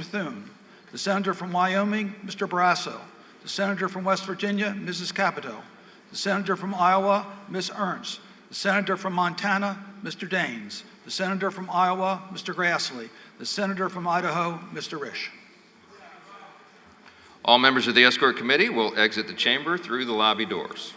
Thune. The senator from Wyoming, Mr. Barrasso. The senator from West Virginia, Mrs. Capito. The senator from Iowa, Ms. Ernst. The senator from Montana, Mr. Daines. The senator from Iowa, Mr. Grassley. The senator from Idaho, Mr. Risch. All members of the escort committee will exit the chamber through the lobby doors.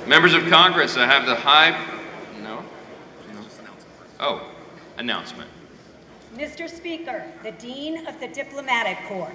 Members of Congress, I have the announcement. Mr. Speaker, the Dean of the Diplomatic Corps.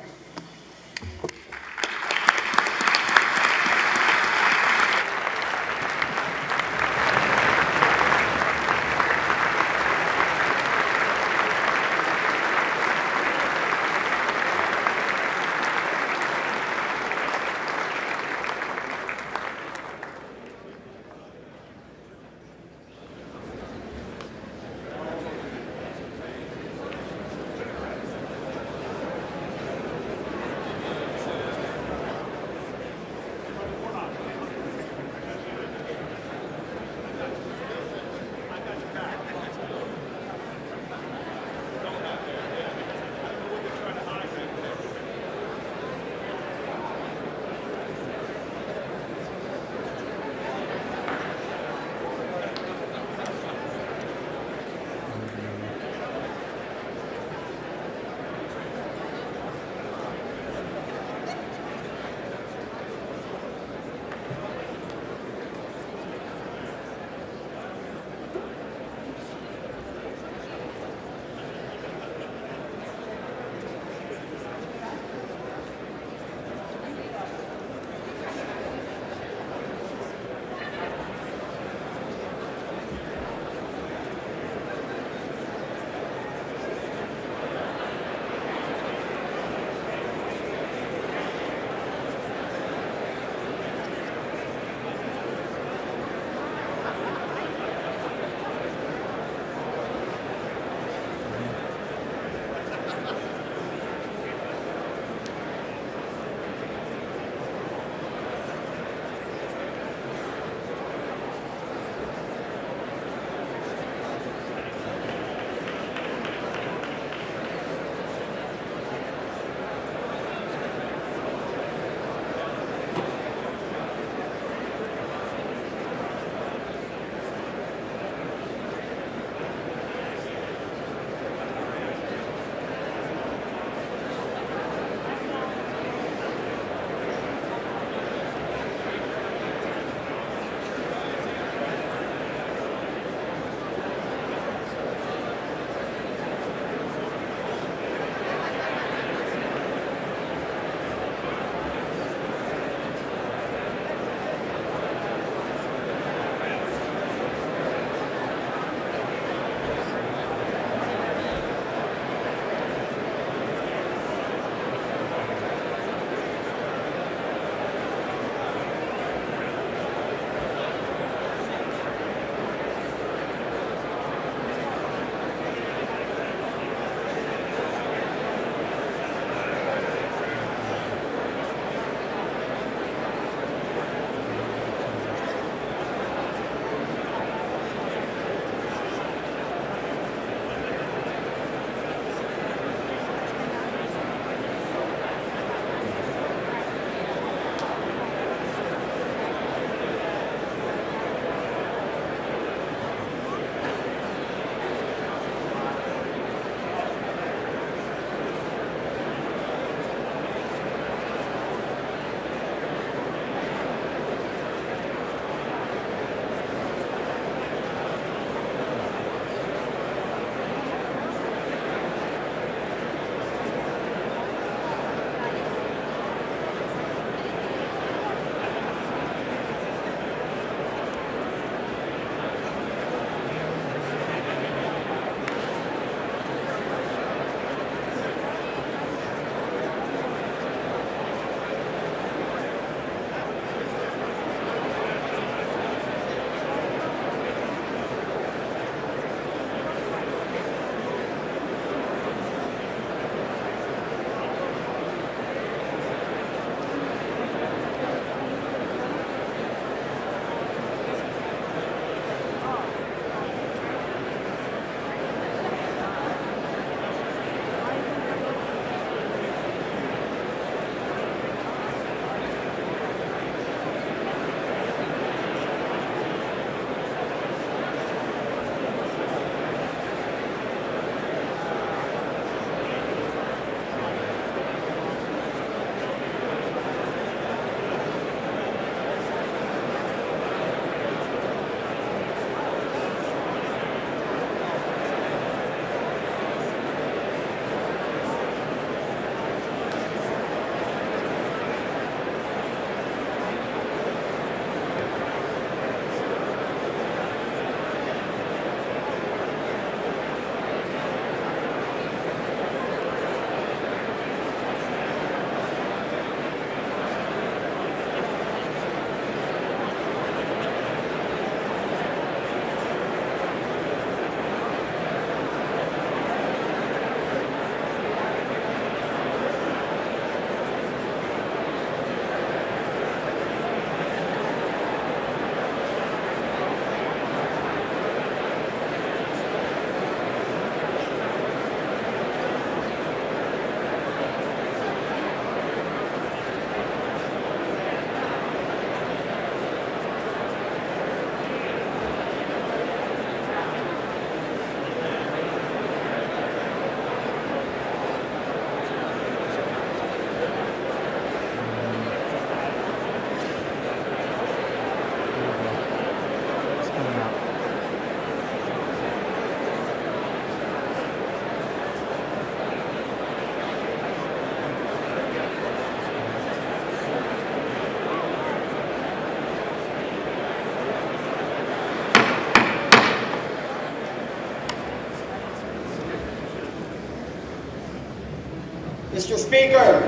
Mr. Speaker,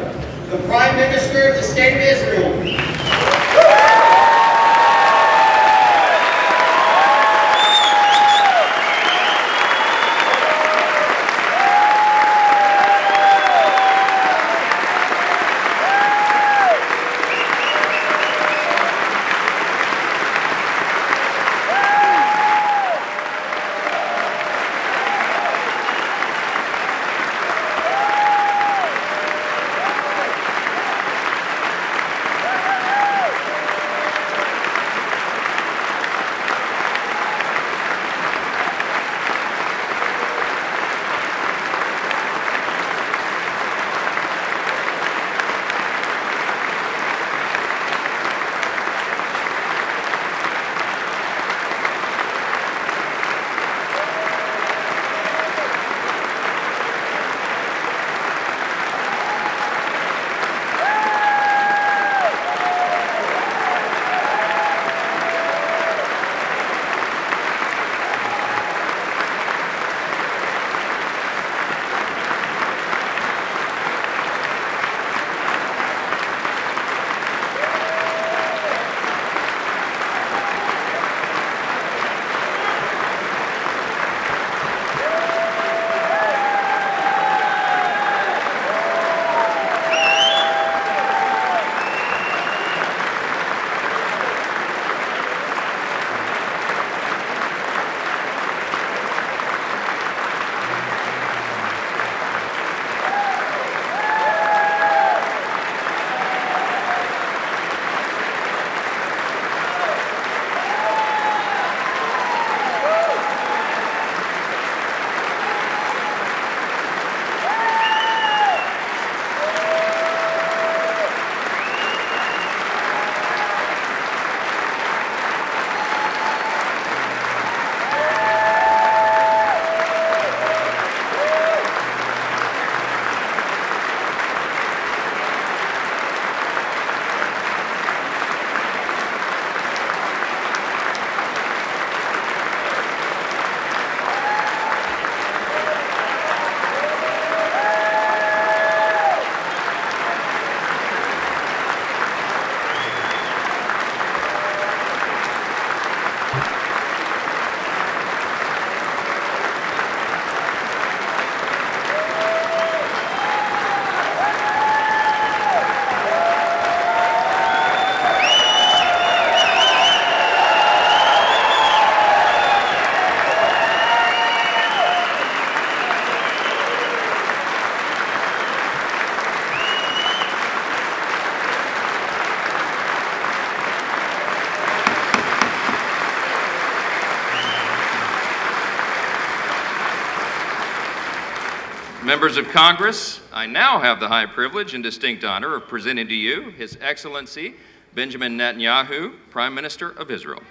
the Prime Minister of the State of Israel. Members of Congress, I now have the high privilege and distinct honor of presenting to you His Excellency Benjamin Netanyahu, Prime Minister of Israel.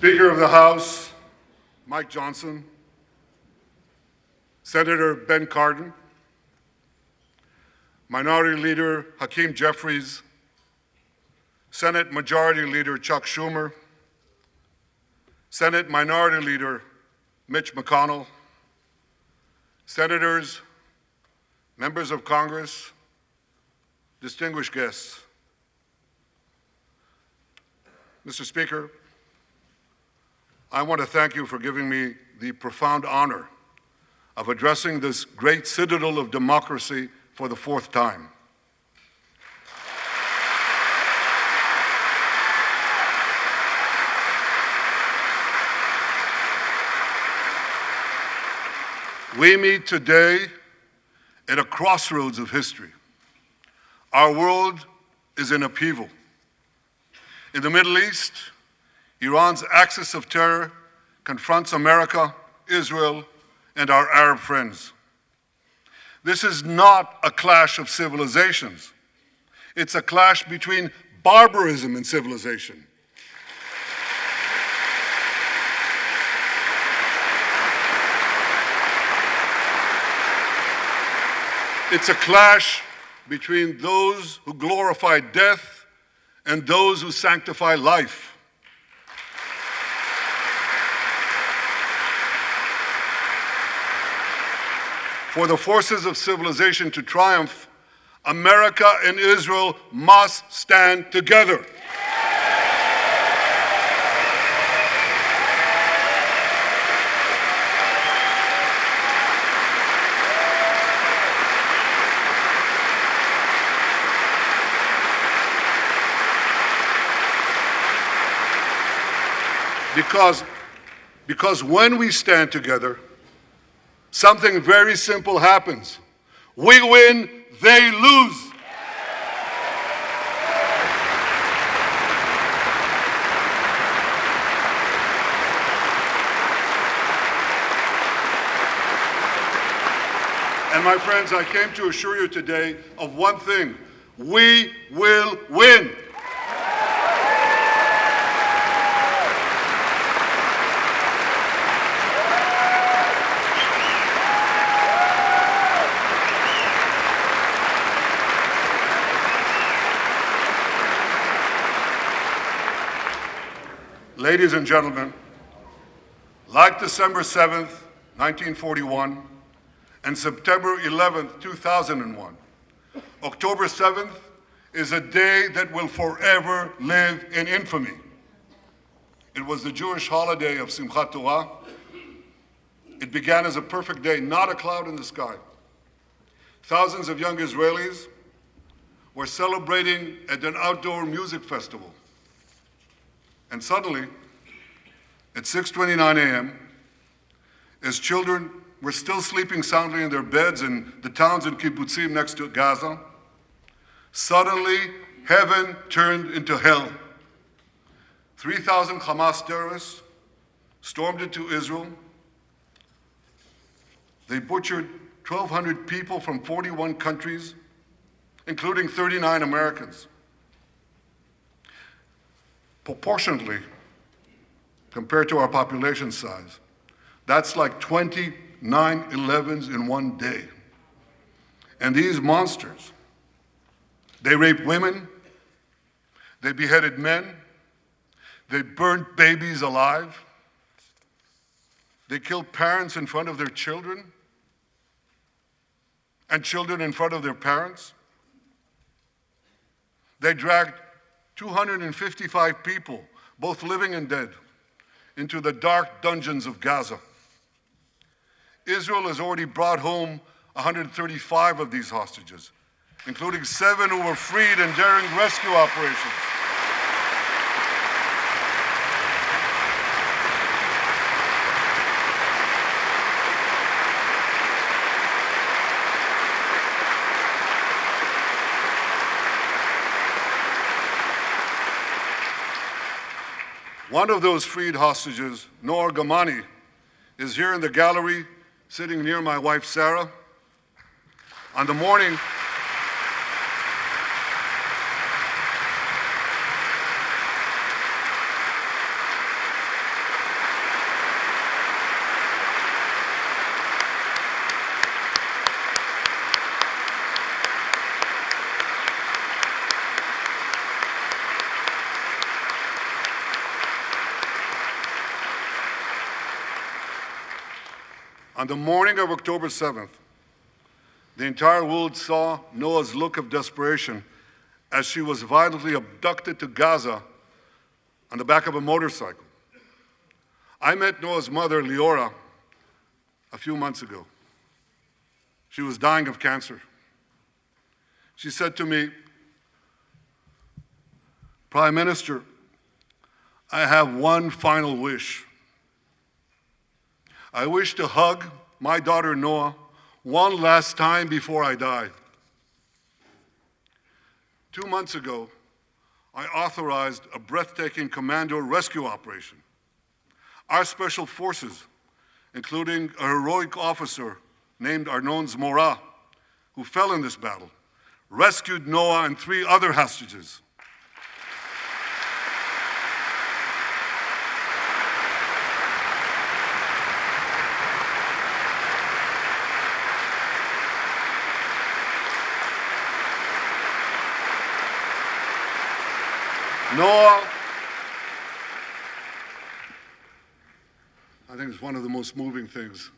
Speaker of the House, Mike Johnson, Senator Ben Cardin, Minority Leader Hakeem Jeffries, Senate Majority Leader Chuck Schumer, Senate Minority Leader Mitch McConnell, Senators, members of Congress, distinguished guests. Mr. Speaker, I want to thank you for giving me the profound honor of addressing this great citadel of democracy for the fourth time. We meet today at a crossroads of history. Our world is in upheaval. In the Middle East, Iran's axis of terror confronts America, Israel, and our Arab friends. This is not a clash of civilizations. It's a clash between barbarism and civilization. It's a clash between those who glorify death and those who sanctify life. For the forces of civilization to triumph, America and Israel must stand together. Because when we stand together, something very simple happens. We win, they lose. And my friends, I came to assure you today of one thing: we will win. Ladies and gentlemen, like December 7th, 1941, and September 11th, 2001, October 7th is a day that will forever live in infamy. It was the Jewish holiday of Simchat Torah. It began as a perfect day, not a cloud in the sky. Thousands of young Israelis were celebrating at an outdoor music festival. And suddenly, at 6:29 a.m., as children were still sleeping soundly in their beds in the towns and kibbutzim next to Gaza, suddenly heaven turned into hell. 3,000 Hamas terrorists stormed into Israel. They butchered 1,200 people from 41 countries, including 39 Americans. Proportionately, compared to our population size, that's like 20 9/11s in one day. And these monsters, they raped women, they beheaded men, they burnt babies alive, they killed parents in front of their children, and children in front of their parents. They dragged 255 people, both living and dead, into the dark dungeons of Gaza. Israel has already brought home 135 of these hostages, including 7 who were freed in daring rescue operations. One of those freed hostages, Noor Gamani, is here in the gallery, sitting near my wife, Sarah. On the morning of October 7th, the entire world saw Noah's look of desperation as she was violently abducted to Gaza on the back of a motorcycle. I met Noah's mother, Leora, a few months ago. She was dying of cancer. She said to me, "Prime Minister, I have one final wish. I wish to hug my daughter Noah one last time before I die." 2 months ago, I authorized a breathtaking commando rescue operation. Our special forces, including a heroic officer named Arnon Zmora, who fell in this battle, rescued Noah and 3 other hostages. Noah, I think it's one of the most moving things.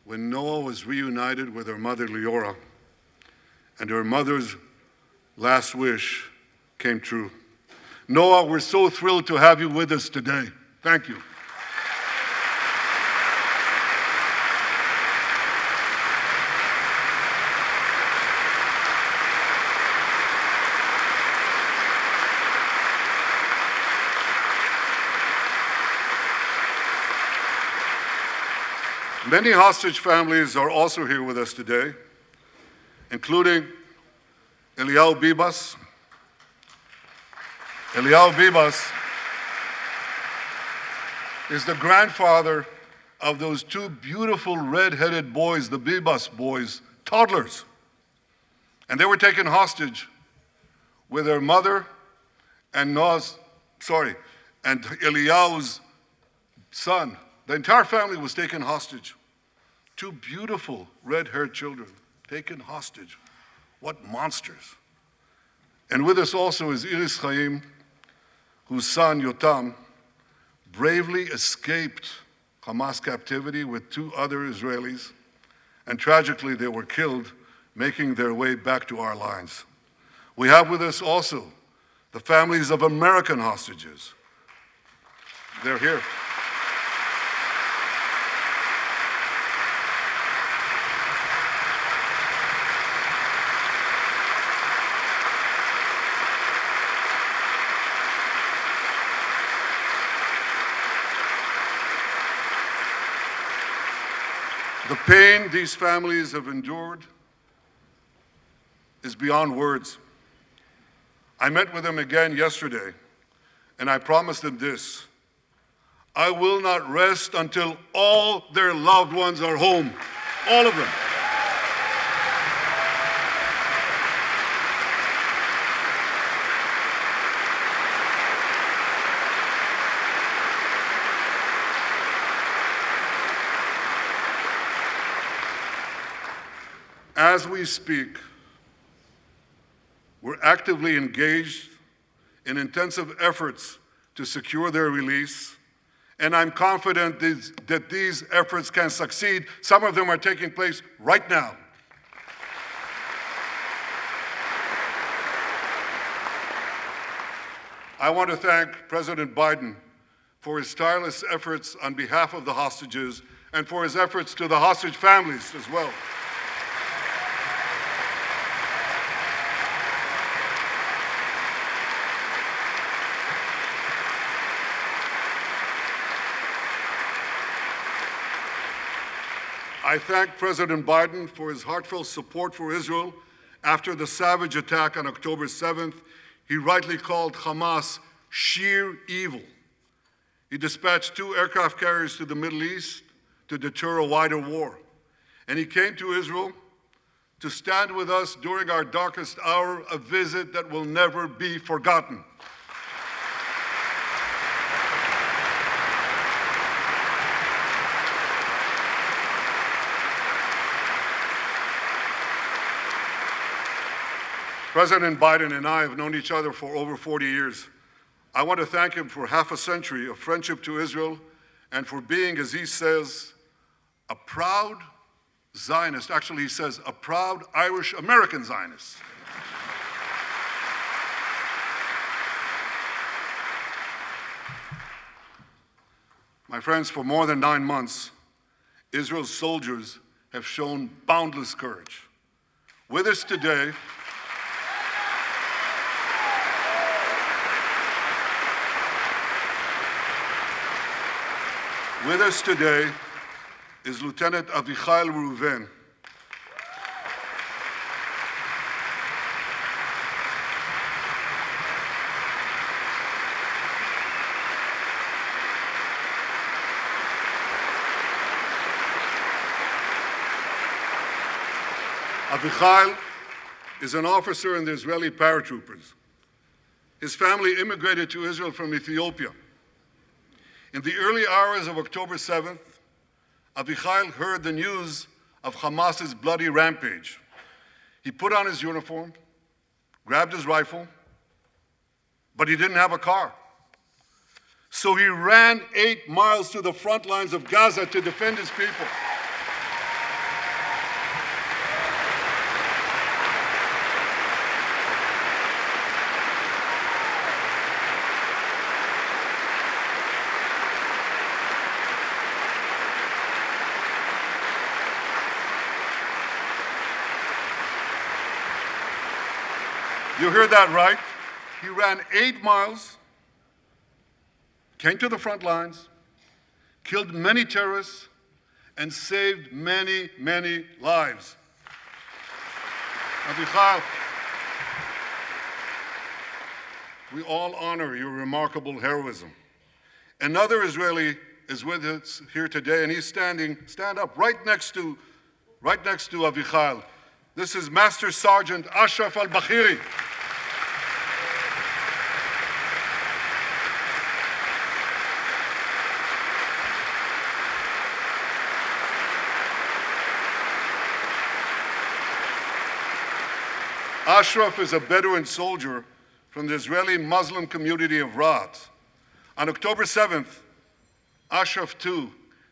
When Noah was reunited with her mother, Leora, and her mother's last wish came true. Noah, we're so thrilled to have you with us today. Thank you. Many hostage families are also here with us today, including Eliyahu Bibas. Eliyahu Bibas is the grandfather of those 2 beautiful red-headed boys, the Bibas boys, toddlers. And they were taken hostage with their mother and Eliyahu's son. The entire family was taken hostage. 2 beautiful red-haired children taken hostage. What monsters. And with us also is Iris Chaim, whose son, Yotam, bravely escaped Hamas captivity with 2 other Israelis, and tragically they were killed, making their way back to our lines. We have with us also the families of American hostages. They're here. The pain these families have endured is beyond words. I met with them again yesterday, and I promised them this: I will not rest until all their loved ones are home, all of them. As we speak, we're actively engaged in intensive efforts to secure their release, and I'm confident that these efforts can succeed. Some of them are taking place right now. I want to thank President Biden for his tireless efforts on behalf of the hostages and for his efforts to the hostage families as well. I thank President Biden for his heartfelt support for Israel after the savage attack on October 7th. He rightly called Hamas sheer evil. He dispatched 2 aircraft carriers to the Middle East to deter a wider war. And he came to Israel to stand with us during our darkest hour, a visit that will never be forgotten. President Biden and I have known each other for over 40 years. I want to thank him for half a century of friendship to Israel and for being, as he says, a proud Zionist. Actually, he says, a proud Irish-American Zionist. My friends, for more than 9 months, Israel's soldiers have shown boundless courage. With us today, is Lieutenant Avichai Reuven. Avichai is an officer in the Israeli paratroopers. His family immigrated to Israel from Ethiopia. In the early hours of October 7th, Avichai heard the news of Hamas's bloody rampage. He put on his uniform, grabbed his rifle, but he didn't have a car. So he ran 8 miles to the front lines of Gaza to defend his people. You heard that right. He ran 8 miles, came to the front lines, killed many terrorists, and saved many, many lives. Avichai, we all honor your remarkable heroism. Another Israeli is with us here today, and he's stand up right next to Avichai. This is Master Sergeant Ashraf al-Bakhiri. Ashraf is a Bedouin soldier from the Israeli Muslim community of Raat. On October 7th, Ashraf too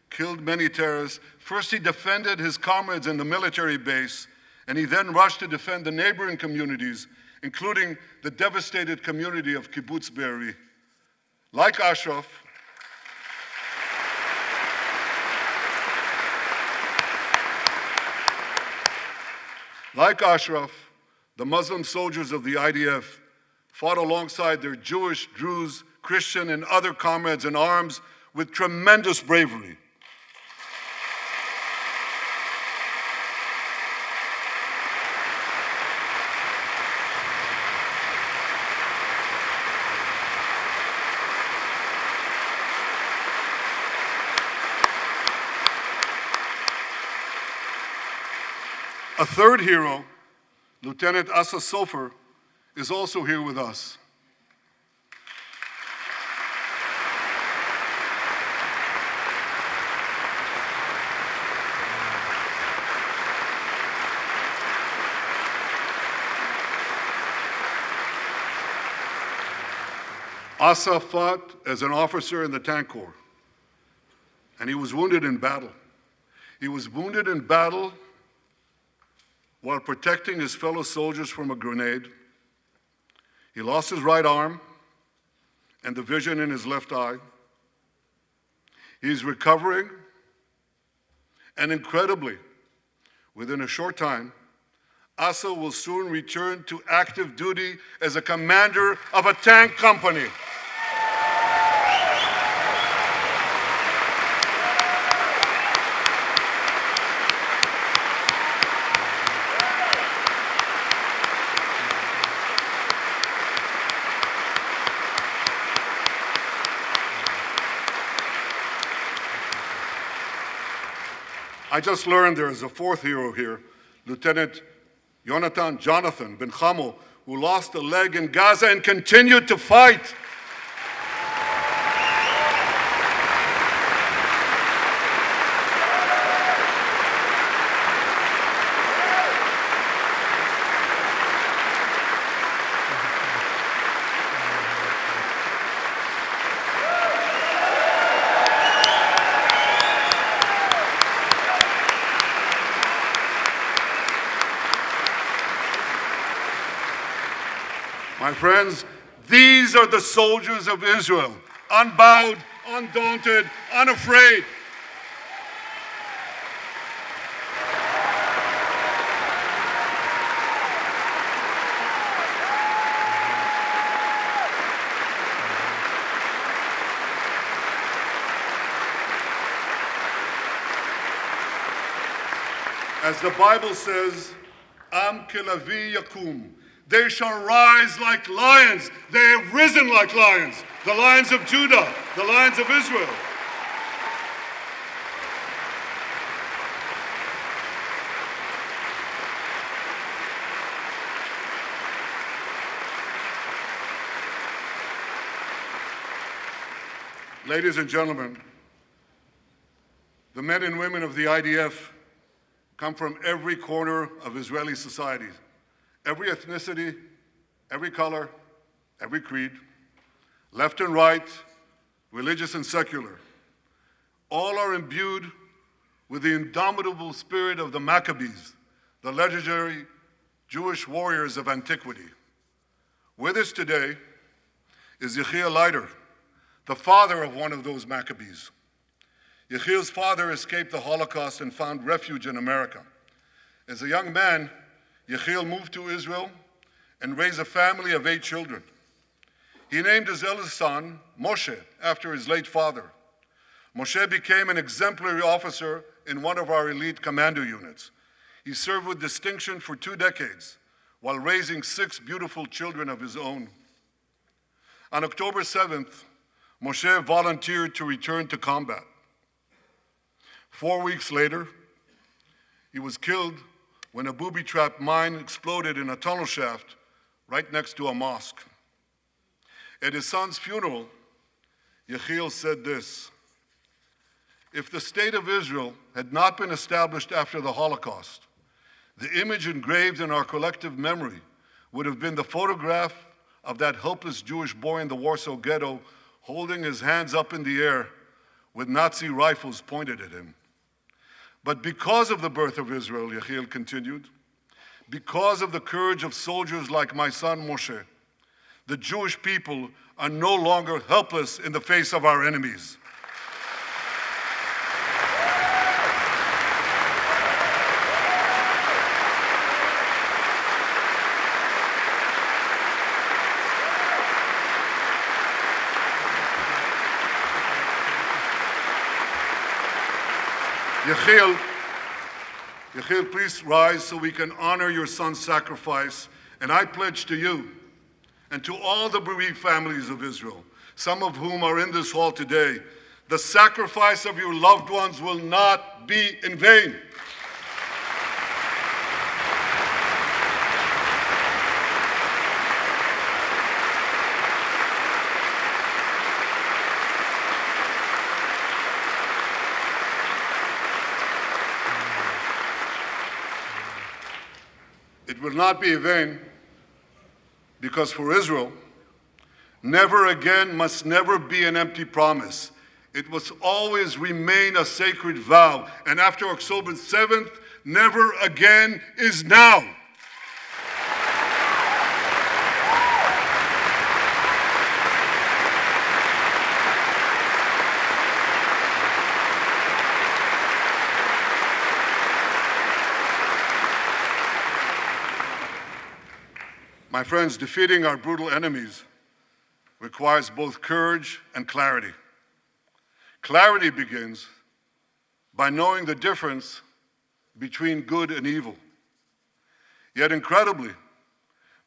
killed many terrorists. First he defended his comrades in the military base, and he then rushed to defend the neighboring communities, including the devastated community of Kibbutz Be'eri. Like Ashraf, the Muslim soldiers of the IDF fought alongside their Jewish, Druze, Christian, and other comrades in arms with tremendous bravery. A third hero, Lieutenant Asa Sofer, is also here with us. Asa fought as an officer in the Tank Corps, and he was wounded in battle. He was wounded in battle while protecting his fellow soldiers from a grenade. He lost his right arm and the vision in his left eye. He's recovering, and incredibly, within a short time, Asa will soon return to active duty as a commander of a tank company. I just learned there is a fourth hero here, Lieutenant Jonathan Ben Chamo, who lost a leg in Gaza and continued to fight. My friends, these are the soldiers of Israel, unbowed, undaunted, unafraid. As the Bible says, Am kelavi yakum. They shall rise like lions. They have risen like lions. The lions of Judah, the lions of Israel. Ladies and gentlemen, the men and women of the IDF come from every corner of Israeli society, every ethnicity, every color, every creed, left and right, religious and secular. All are imbued with the indomitable spirit of the Maccabees, the legendary Jewish warriors of antiquity. With us today is Yechiel Leiter, the father of one of those Maccabees. Yechiel's father escaped the Holocaust and found refuge in America. As a young man, Yechiel moved to Israel and raised a family of 8 children. He named his eldest son, Moshe, after his late father. Moshe became an exemplary officer in one of our elite commando units. He served with distinction for 2 decades while raising 6 beautiful children of his own. On October 7th, Moshe volunteered to return to combat. 4 weeks later, he was killed when a booby-trapped mine exploded in a tunnel shaft right next to a mosque. At his son's funeral, Yechiel said this: "If the state of Israel had not been established after the Holocaust, the image engraved in our collective memory would have been the photograph of that helpless Jewish boy in the Warsaw Ghetto holding his hands up in the air with Nazi rifles pointed at him. But because of the birth of Israel," Yechiel continued, "because of the courage of soldiers like my son Moshe, the Jewish people are no longer helpless in the face of our enemies." Yechiel, please rise so we can honor your son's sacrifice. And I pledge to you and to all the bereaved families of Israel, some of whom are in this hall today, the sacrifice of your loved ones will not be in vain. It will not be in vain because for Israel, never again must never be an empty promise. It must always remain a sacred vow. And after October 7th, never again is now. My friends, defeating our brutal enemies requires both courage and clarity. Clarity begins by knowing the difference between good and evil. Yet incredibly,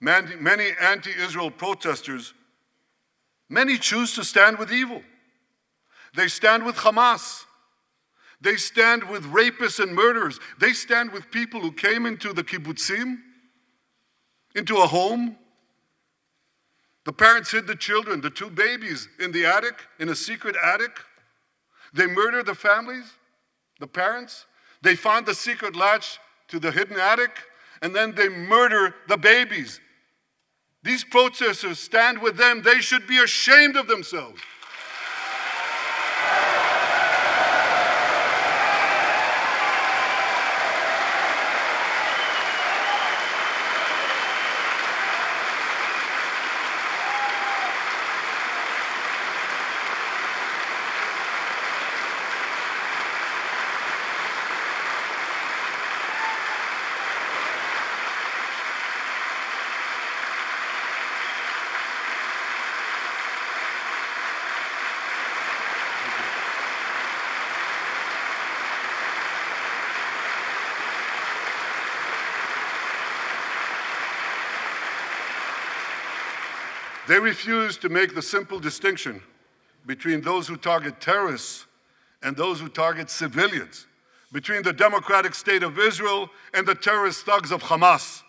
many anti-Israel protesters, many choose to stand with evil. They stand with Hamas. They stand with rapists and murderers. They stand with people who came into the kibbutzim, into a home. The parents hid the children, the 2 babies, in the attic, in a secret attic. They murdered the families, the parents. They found the secret latch to the hidden attic, and then they murder the babies. These protesters stand with them. They should be ashamed of themselves. They refuse to make the simple distinction between those who target terrorists and those who target civilians, between the democratic state of Israel and the terrorist thugs of Hamas.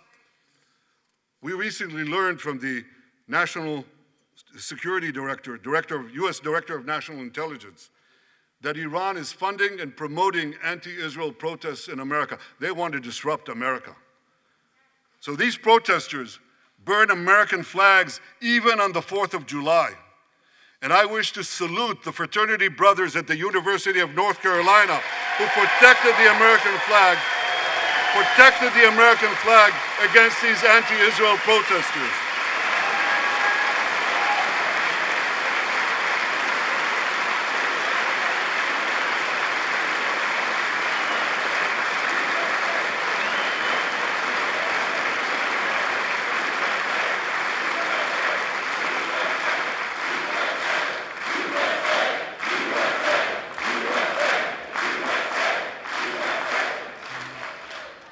We recently learned from the National Security Director, U.S. Director of National Intelligence, that Iran is funding and promoting anti-Israel protests in America. They want to disrupt America. So these protesters burn American flags even on the 4th of July. And I wish to salute the fraternity brothers at the University of North Carolina who protected the American flag against these anti-Israel protesters.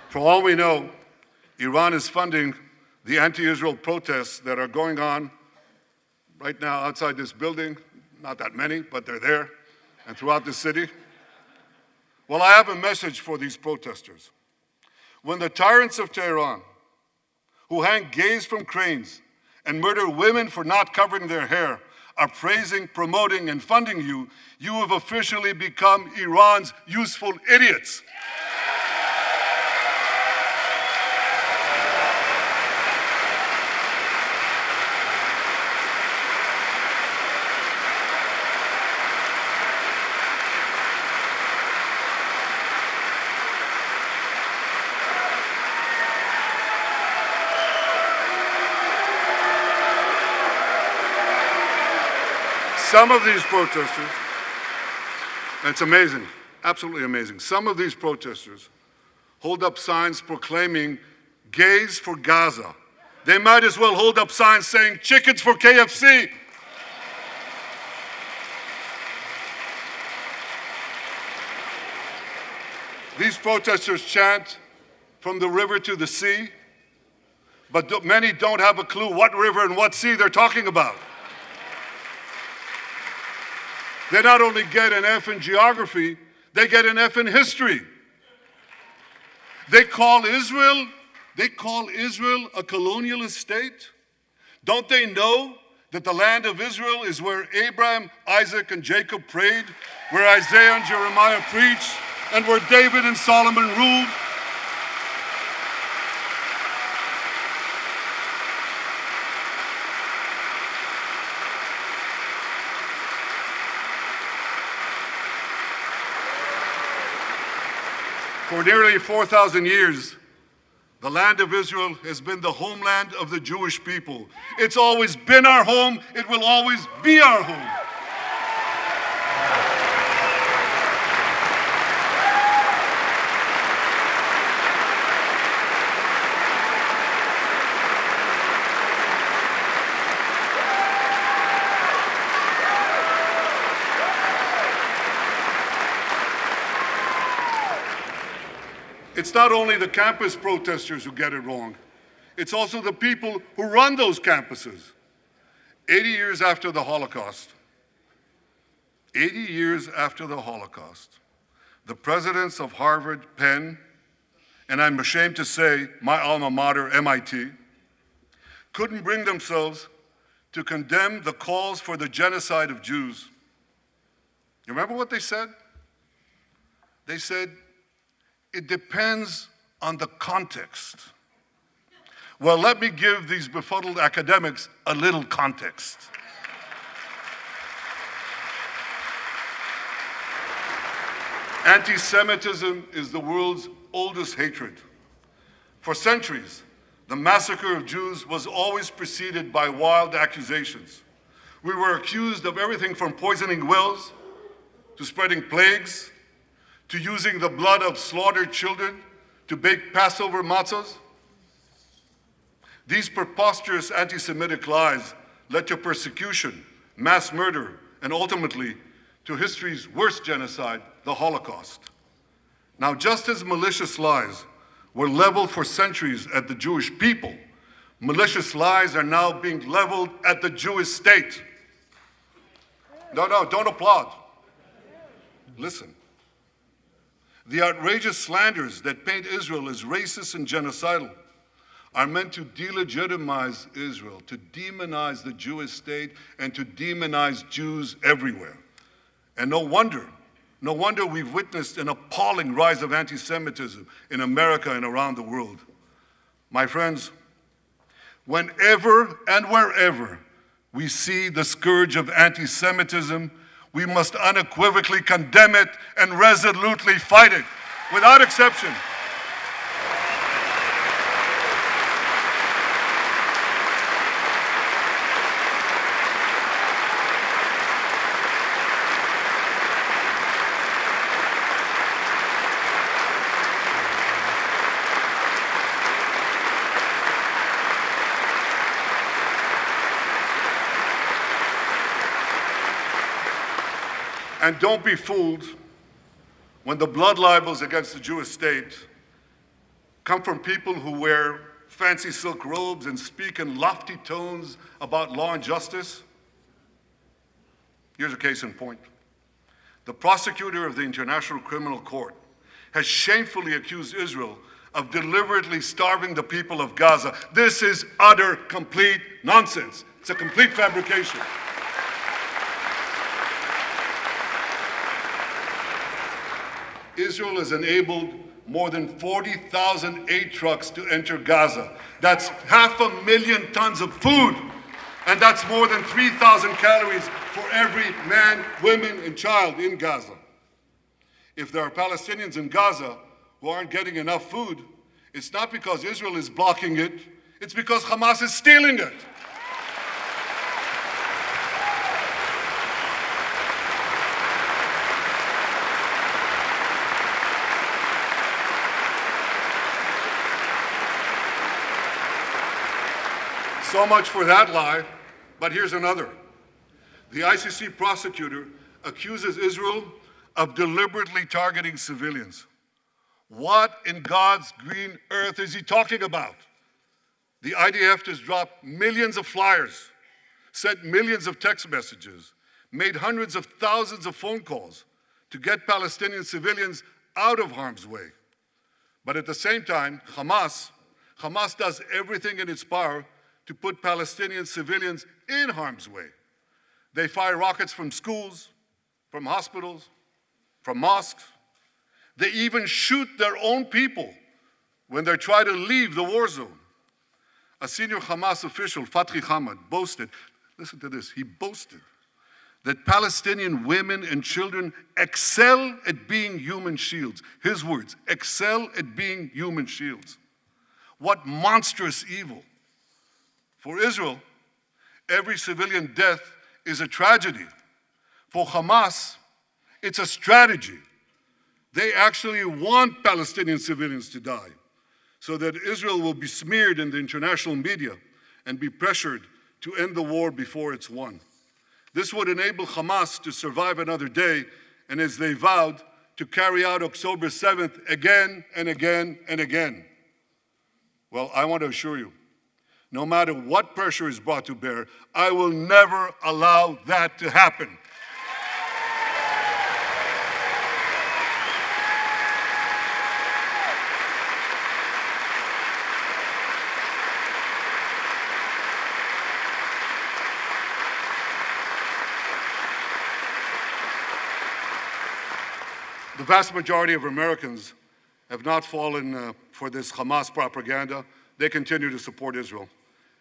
For all we know, Iran is funding the anti-Israel protests that are going on right now outside this building. Not that many, but they're there, and throughout the city. Well, I have a message for these protesters. When the tyrants of Tehran, who hang gays from cranes and murder women for not covering their hair, are praising, promoting, and funding you, you have officially become Iran's useful idiots. Some of these protesters, it's amazing, absolutely amazing. Some of these protesters hold up signs proclaiming gays for Gaza. They might as well hold up signs saying chickens for KFC. These protesters chant from the river to the sea, but many don't have a clue what river and what sea they're talking about. They not only get an F in geography, they get an F in history. They call Israel a colonialist state. Don't they know that the land of Israel is where Abraham, Isaac, and Jacob prayed, where Isaiah and Jeremiah preached, and where David and Solomon ruled? For nearly 4,000 years, the land of Israel has been the homeland of the Jewish people. It's always been our home. It will always be our home. It's not only the campus protesters who get it wrong. It's also the people who run those campuses. 80 years after the Holocaust, the presidents of Harvard, Penn, and I'm ashamed to say my alma mater, MIT, couldn't bring themselves to condemn the calls for the genocide of Jews. You remember what they said? They said, it depends on the context. Well, let me give these befuddled academics a little context. Anti-Semitism is the world's oldest hatred. For centuries, the massacre of Jews was always preceded by wild accusations. We were accused of everything from poisoning wells to spreading plagues, to using the blood of slaughtered children to bake Passover matzahs. These preposterous anti-Semitic lies led to persecution, mass murder, and ultimately to history's worst genocide, the Holocaust. Now, just as malicious lies were leveled for centuries at the Jewish people, malicious lies are now being leveled at the Jewish state. No, don't applaud. Listen. The outrageous slanders that paint Israel as racist and genocidal are meant to delegitimize Israel, to demonize the Jewish state, and to demonize Jews everywhere. And no wonder we've witnessed an appalling rise of anti-Semitism in America and around the world. My friends, whenever and wherever we see the scourge of anti-Semitism, we must unequivocally condemn it and resolutely fight it, without exception. And don't be fooled when the blood libels against the Jewish state come from people who wear fancy silk robes and speak in lofty tones about law and justice. Here's a case in point. The prosecutor of the International Criminal Court has shamefully accused Israel of deliberately starving the people of Gaza. This is utter, complete nonsense. It's a complete fabrication. Israel has enabled more than 40,000 aid trucks to enter Gaza. That's 500,000 tons of food, and that's more than 3,000 calories for every man, woman, and child in Gaza. If there are Palestinians in Gaza who aren't getting enough food, it's not because Israel is blocking it, it's because Hamas is stealing it. So much for that lie, but here's another. The ICC prosecutor accuses Israel of deliberately targeting civilians. What in God's green earth is he talking about? The IDF has dropped millions of flyers, sent millions of text messages, made hundreds of thousands of phone calls to get Palestinian civilians out of harm's way. But at the same time, Hamas does everything in its power to put Palestinian civilians in harm's way. They fire rockets from schools, from hospitals, from mosques. They even shoot their own people when they try to leave the war zone. A senior Hamas official, Fatri Hamad, boasted, listen to this, he boasted that Palestinian women and children excel at being human shields. His words, excel at being human shields. What monstrous evil. For Israel, every civilian death is a tragedy. For Hamas, it's a strategy. They actually want Palestinian civilians to die so that Israel will be smeared in the international media and be pressured to end the war before it's won. This would enable Hamas to survive another day and, as they vowed, to carry out October 7th again and again and again. Well, I want to assure you, no matter what pressure is brought to bear, I will never allow that to happen. The vast majority of Americans have not fallen for this Hamas propaganda. They continue to support Israel.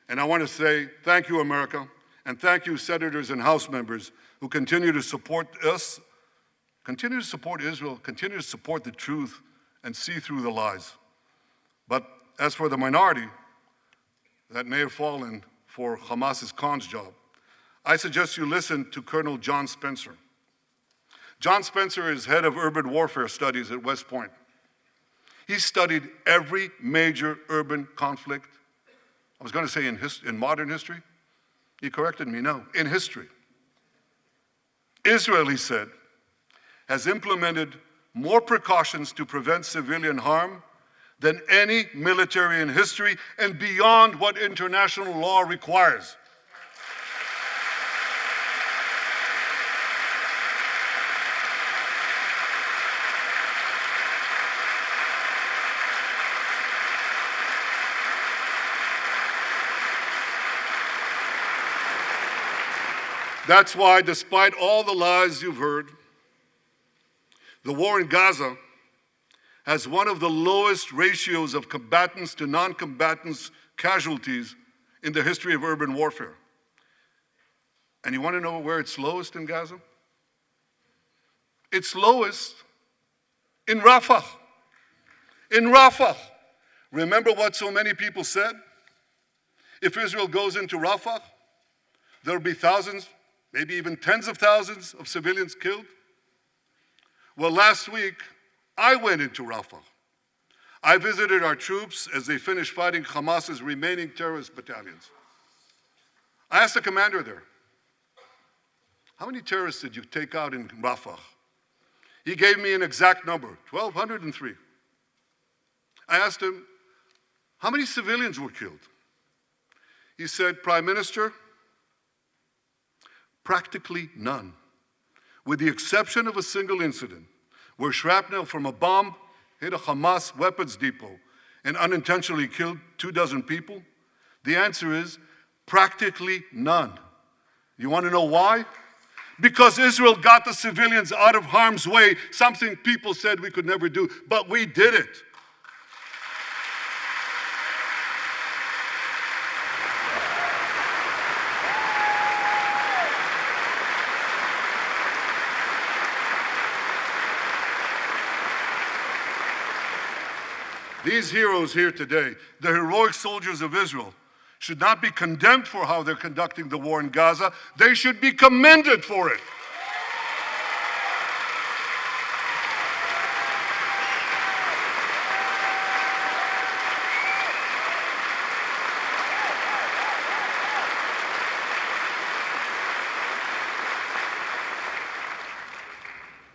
And I want to say thank you, America, and thank you, senators and House members who continue to support us, continue to support Israel, continue to support the truth and see through the lies. But as for the minority that may have fallen for Hamas's con's job, I suggest you listen to Colonel John Spencer. John Spencer is head of urban warfare studies at West Point. He studied every major urban conflict. I was going to say in modern history. He corrected me, no, in history. Israel, he said, has implemented more precautions to prevent civilian harm than any military in history and beyond what international law requires. That's why, despite all the lies you've heard, the war in Gaza has one of the lowest ratios of combatants to non-combatants casualties in the history of urban warfare. And you want to know where it's lowest in Gaza? It's lowest in Rafah. In Rafah. Remember what so many people said? If Israel goes into Rafah, there'll be thousands, maybe even tens of thousands of civilians killed. Well, last week, I went into Rafah. I visited our troops as they finished fighting Hamas's remaining terrorist battalions. I asked the commander there, how many terrorists did you take out in Rafah? He gave me an exact number, 1,203. I asked him, how many civilians were killed? He said, Prime Minister, practically none, with the exception of a single incident where shrapnel from a bomb hit a Hamas weapons depot and unintentionally killed 24 people. The answer is practically none. You want to know why? Because Israel got the civilians out of harm's way, something people said we could never do, but we did it. These heroes here today, the heroic soldiers of Israel, should not be condemned for how they're conducting the war in Gaza. They should be commended for it.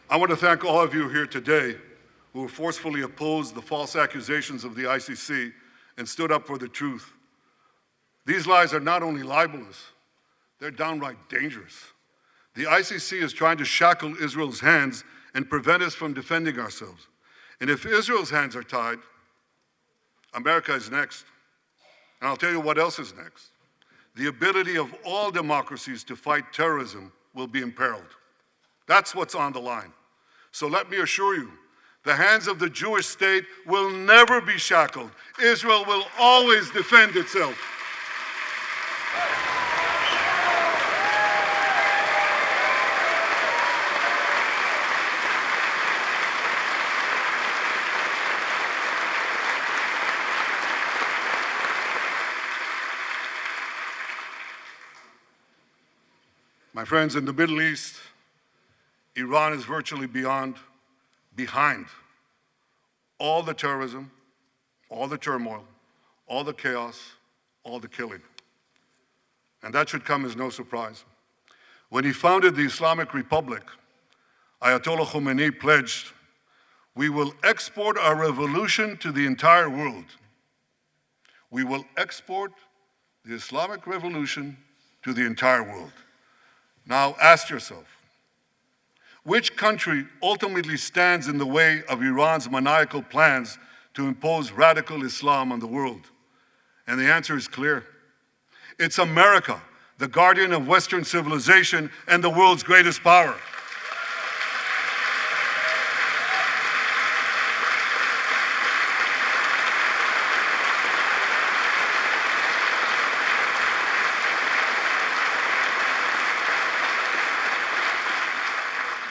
I want to thank all of you here today who forcefully opposed the false accusations of the ICC and stood up for the truth. These lies are not only libelous, they're downright dangerous. The ICC is trying to shackle Israel's hands and prevent us from defending ourselves. And if Israel's hands are tied, America is next. And I'll tell you what else is next. The ability of all democracies to fight terrorism will be imperiled. That's what's on the line. So let me assure you, the hands of the Jewish state will never be shackled. Israel will always defend itself. My friends, in the Middle East, Iran is virtually behind all the terrorism, all the turmoil, all the chaos, all the killing. And that should come as no surprise. When he founded the Islamic Republic, Ayatollah Khomeini pledged, "We will export our revolution to the entire world." We will export the Islamic revolution to the entire world. Now ask yourself, which country ultimately stands in the way of Iran's maniacal plans to impose radical Islam on the world? And the answer is clear. It's America, the guardian of Western civilization and the world's greatest power.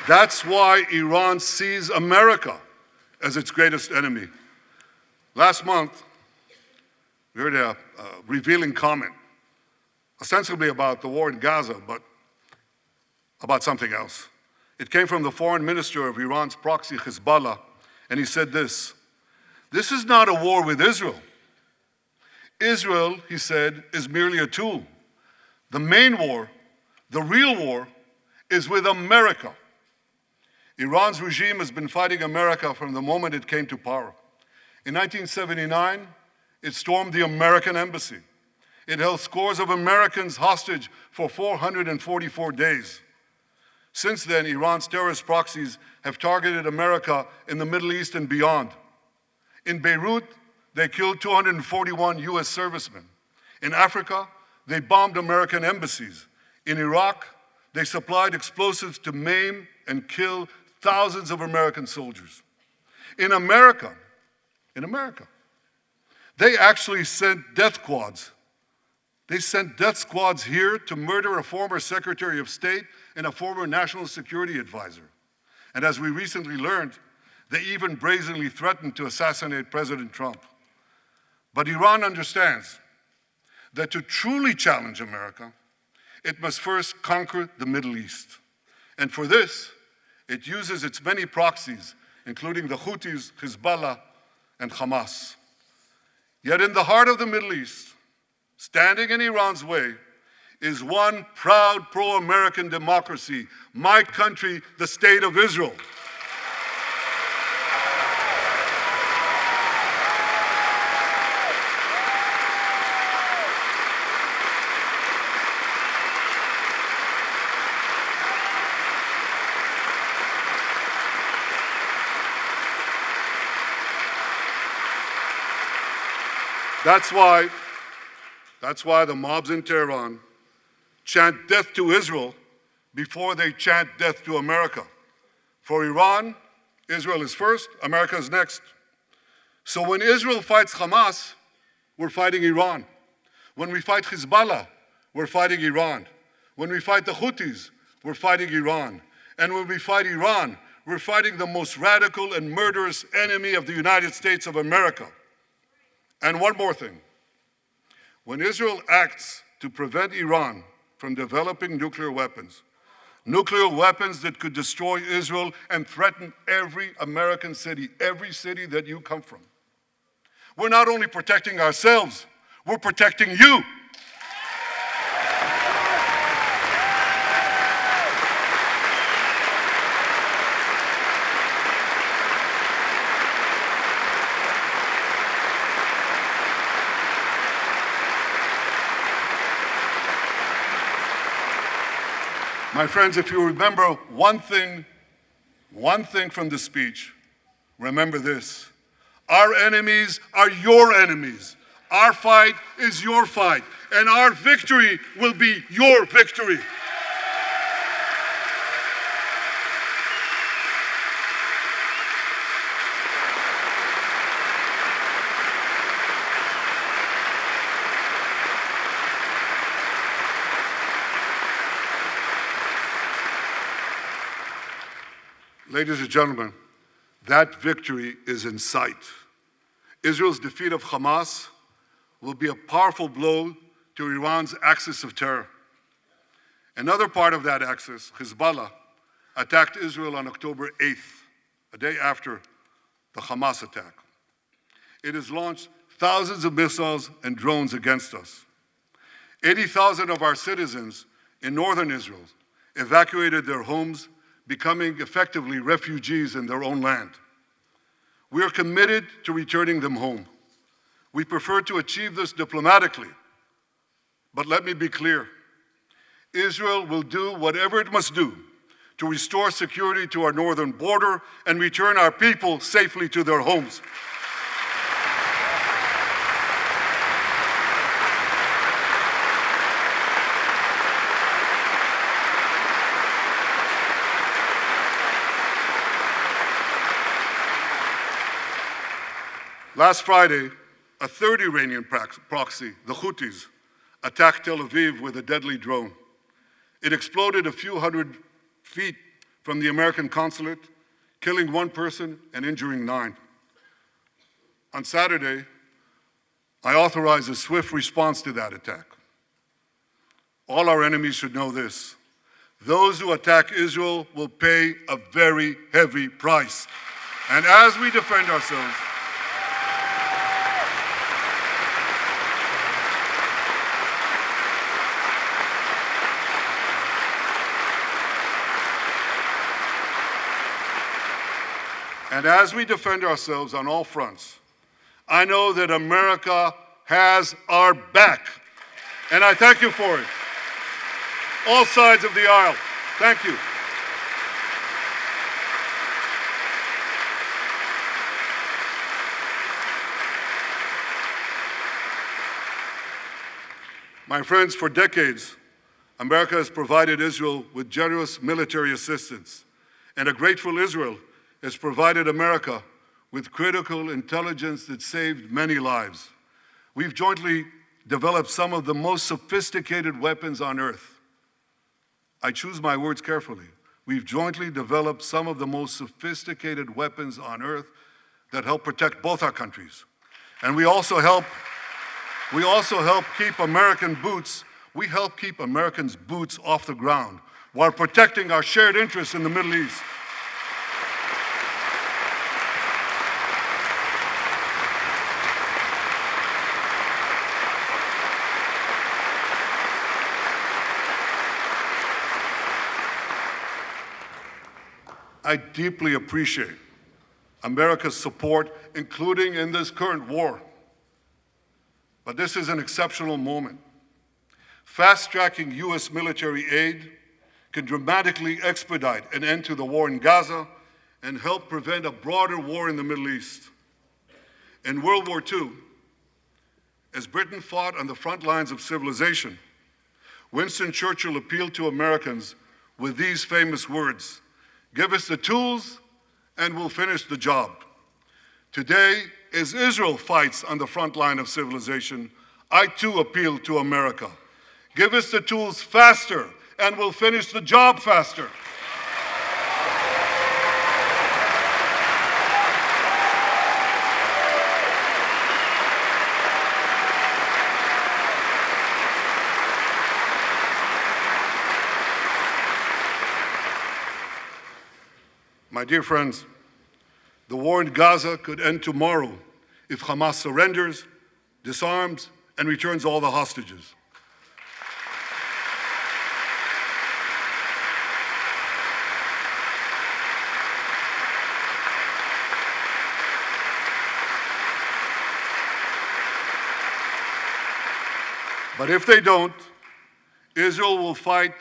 That's why Iran sees America as its greatest enemy. Last month, we heard a revealing comment, ostensibly about the war in Gaza, but about something else. It came from the foreign minister of Iran's proxy, Hezbollah, and he said this: "This is not a war with Israel. Israel," he said, "is merely a tool. The main war, the real war, is with America." Iran's regime has been fighting America from the moment it came to power. In 1979, it stormed the American embassy. It held scores of Americans hostage for 444 days. Since then, Iran's terrorist proxies have targeted America in the Middle East and beyond. In Beirut, they killed 241 US servicemen. In Africa, they bombed American embassies. In Iraq, They supplied explosives to maim and kill thousands of American soldiers. In America, they actually sent death squads. They sent death squads here to murder a former Secretary of State and a former National Security Advisor. And as we recently learned, they even brazenly threatened to assassinate President Trump. But Iran understands that to truly challenge America, it must first conquer the Middle East. And for this, it uses its many proxies, including the Houthis, Hezbollah, and Hamas. Yet in the heart of the Middle East, standing in Iran's way, is one proud pro-American democracy, my country, the State of Israel. That's why the mobs in Tehran chant death to Israel before they chant death to America. For Iran, Israel is first, America is next. So when Israel fights Hamas, we're fighting Iran. When we fight Hezbollah, we're fighting Iran. When we fight the Houthis, we're fighting Iran. And when we fight Iran, we're fighting the most radical and murderous enemy of the United States of America. And one more thing. When Israel acts to prevent Iran from developing nuclear weapons that could destroy Israel and threaten every American city, every city that you come from, we're not only protecting ourselves, we're protecting you. My friends, if you remember one thing from the speech, remember this. Our enemies are your enemies. Our fight is your fight, and our victory will be your victory. Ladies and gentlemen, that victory is in sight. Israel's defeat of Hamas will be a powerful blow to Iran's axis of terror. Another part of that axis, Hezbollah, attacked Israel on October 8th, a day after the Hamas attack. It has launched thousands of missiles and drones against us. 80,000 of our citizens in northern Israel evacuated their homes, becoming effectively refugees in their own land. We are committed to returning them home. We prefer to achieve this diplomatically, but let me be clear. Israel will do whatever it must do to restore security to our northern border and return our people safely to their homes. Last Friday, a third Iranian proxy, the Houthis, attacked Tel Aviv with a deadly drone. It exploded a few hundred feet from the American consulate, killing one person and injuring 9. On Saturday, I authorized a swift response to that attack. All our enemies should know this. Those who attack Israel will pay a very heavy price. And as we defend ourselves, on all fronts, I know that America has our back. And I thank you for it. All sides of the aisle, thank you. My friends, for decades, America has provided Israel with generous military assistance, and a grateful Israel has provided America with critical intelligence that saved many lives. We've jointly developed some of the most sophisticated weapons on earth. I choose my words carefully. We've jointly developed some of the most sophisticated weapons on earth that help protect both our countries. And we also help keep American boots, we help keep Americans' boots off the ground while protecting our shared interests in the Middle East. I deeply appreciate America's support, including in this current war. But this is an exceptional moment. Fast-tracking U.S. military aid can dramatically expedite an end to the war in Gaza and help prevent a broader war in the Middle East. In World War II, as Britain fought on the front lines of civilization, Winston Churchill appealed to Americans with these famous words: "Give us the tools and we'll finish the job." Today, as Israel fights on the front line of civilization, I too appeal to America. Give us the tools faster and we'll finish the job faster. My dear friends, the war in Gaza could end tomorrow if Hamas surrenders, disarms, and returns all the hostages. But if they don't, Israel will fight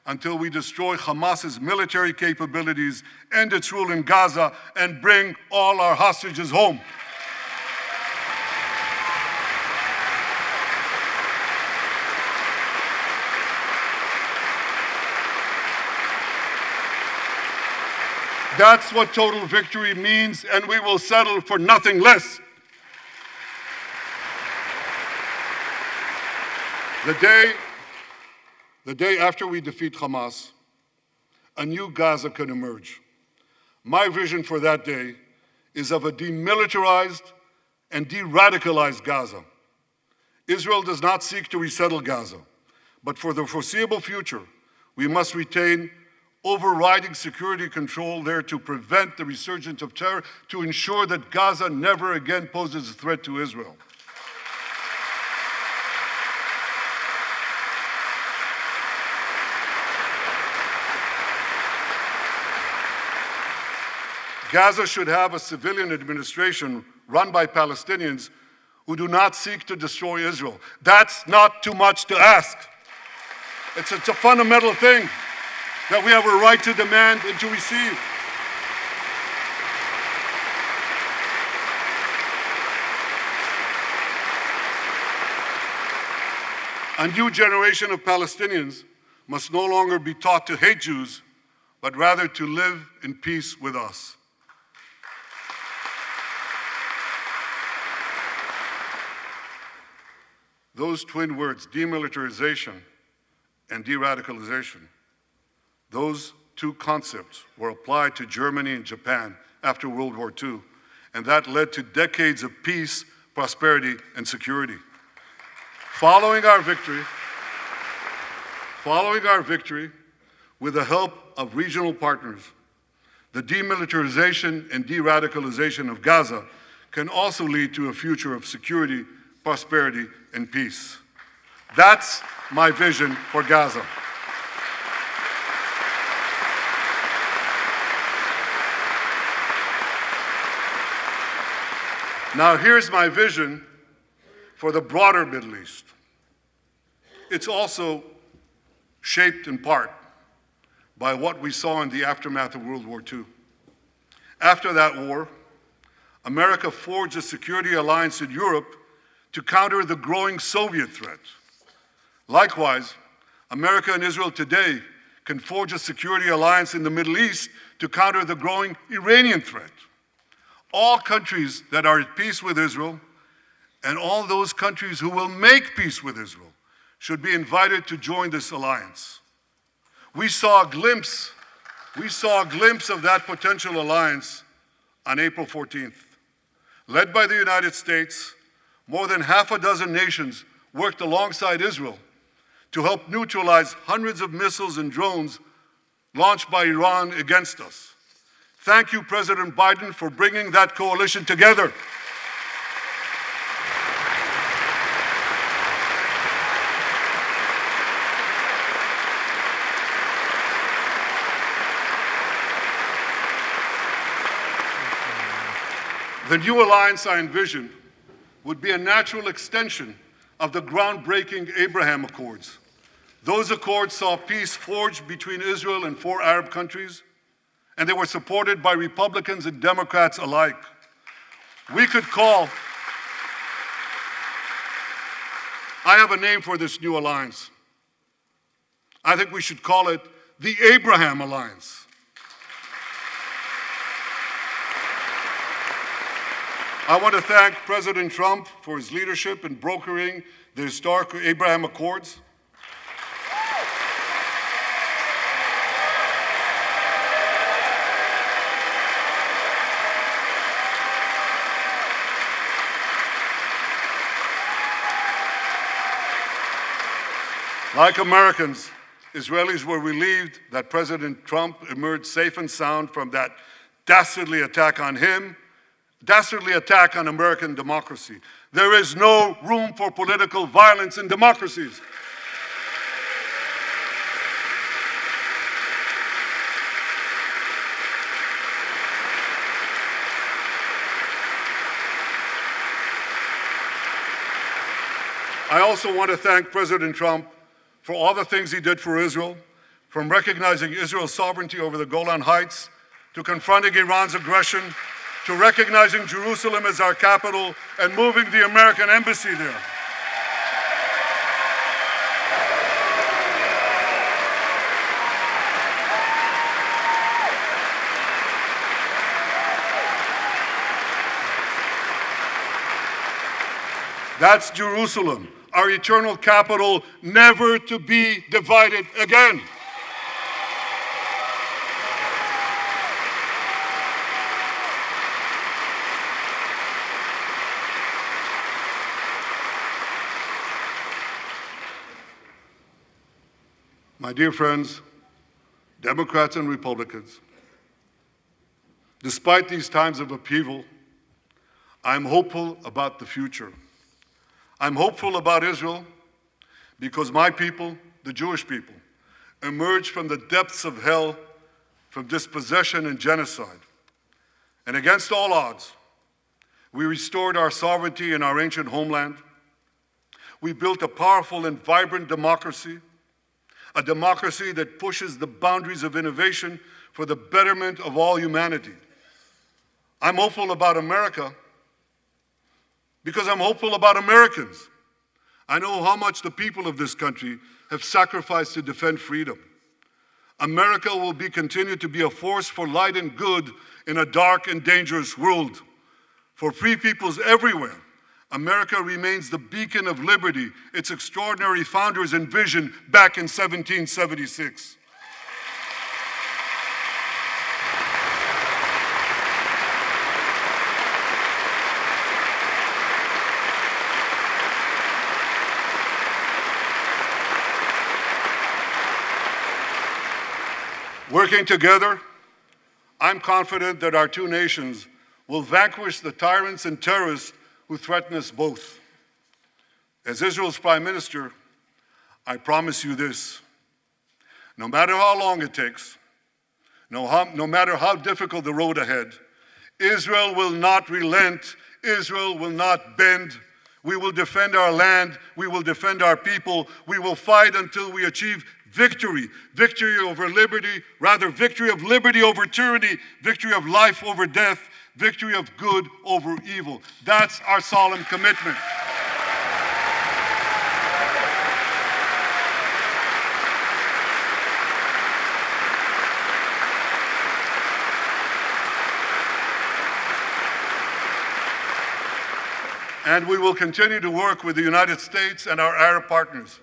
until we destroy Hamas's military capabilities, end its rule in Gaza, and bring all our hostages home. That's what total victory means, and we will settle for nothing less. The day after we defeat Hamas, a new Gaza can emerge. My vision for that day is of a demilitarized and de-radicalized Gaza. Israel does not seek to resettle Gaza, but for the foreseeable future, we must retain overriding security control there to prevent the resurgence of terror, to ensure that Gaza never again poses a threat to Israel. Gaza should have a civilian administration run by Palestinians who do not seek to destroy Israel. That's not too much to ask. It's a fundamental thing that we have a right to demand and to receive. A new generation of Palestinians must no longer be taught to hate Jews, but rather to live in peace with us. Those twin words, demilitarization and de-radicalization, those two concepts were applied to Germany and Japan after World War II, and that led to decades of peace, prosperity, and security. Following our victory, with the help of regional partners, the demilitarization and de-radicalization of Gaza can also lead to a future of security, prosperity, and peace. That's my vision for Gaza. Now here's my vision for the broader Middle East. It's also shaped in part by what we saw in the aftermath of World War II. After that war, America forged a security alliance in Europe to counter the growing Soviet threat. Likewise, America and Israel today can forge a security alliance in the Middle East to counter the growing Iranian threat. All countries that are at peace with Israel and all those countries who will make peace with Israel should be invited to join this alliance. We saw a glimpse of that potential alliance on April 14th. Led by the United States, more than half a dozen nations worked alongside Israel to help neutralize hundreds of missiles and drones launched by Iran against us. Thank you, President Biden, for bringing that coalition together. The new alliance I envision would be a natural extension of the groundbreaking Abraham Accords. Those accords saw peace forged between Israel and 4 Arab countries, and they were supported by Republicans and Democrats alike. I have a name for this new alliance. I think we should call it the Abraham Alliance. I want to thank President Trump for his leadership in brokering the historic Abraham Accords. Like Americans, Israelis were relieved that President Trump emerged safe and sound from that dastardly attack on him, dastardly attack on American democracy. There is no room for political violence in democracies. I also want to thank President Trump for all the things he did for Israel, from recognizing Israel's sovereignty over the Golan Heights, to confronting Iran's aggression, to recognizing Jerusalem as our capital and moving the American embassy there. That's Jerusalem, our eternal capital, never to be divided again. My dear friends, Democrats and Republicans, despite these times of upheaval, I'm hopeful about the future. I'm hopeful about Israel because my people, the Jewish people, emerged from the depths of hell, from dispossession and genocide. And against all odds, we restored our sovereignty in our ancient homeland. We built a powerful and vibrant democracy, a democracy that pushes the boundaries of innovation for the betterment of all humanity. I'm hopeful about America because I'm hopeful about Americans. I know how much the people of this country have sacrificed to defend freedom. America will continue to be a force for light and good in a dark and dangerous world. For free peoples everywhere, America remains the beacon of liberty its extraordinary founders envisioned back in 1776. Working together, I'm confident that our two nations will vanquish the tyrants and terrorists who threaten us both. As Israel's Prime Minister, I promise you this: no matter how long it takes, no matter how difficult the road ahead, Israel will not relent, Israel will not bend. We will defend our land, we will defend our people, we will fight until we achieve victory. Victory over liberty, rather victory of liberty over tyranny, victory of life over death, victory of good over evil. That's our solemn commitment. And we will continue to work with the United States and our Arab partners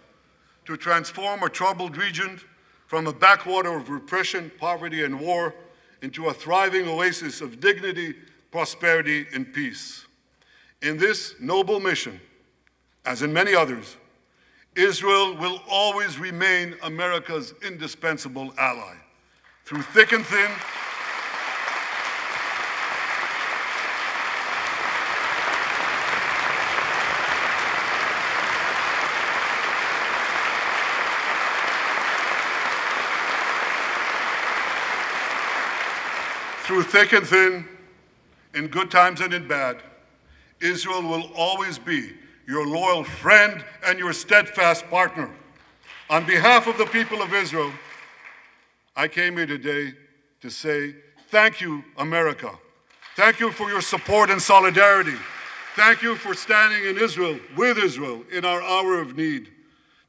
to transform a troubled region from a backwater of repression, poverty, and war into a thriving oasis of dignity, prosperity, and peace. In this noble mission, as in many others, Israel will always remain America's indispensable ally. Through thick and thin, in good times and in bad, Israel will always be your loyal friend and your steadfast partner. On behalf of the people of Israel, I came here today to say thank you, America. Thank you for your support and solidarity. Thank you for standing in Israel, with Israel, in our hour of need.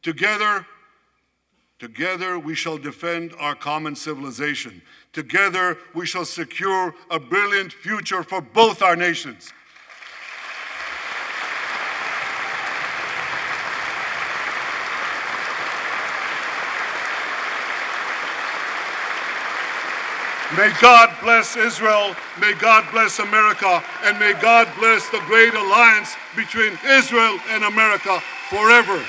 Together we shall defend our common civilization. Together we shall secure a brilliant future for both our nations. May God bless Israel, may God bless America, and may God bless the great alliance between Israel and America forever.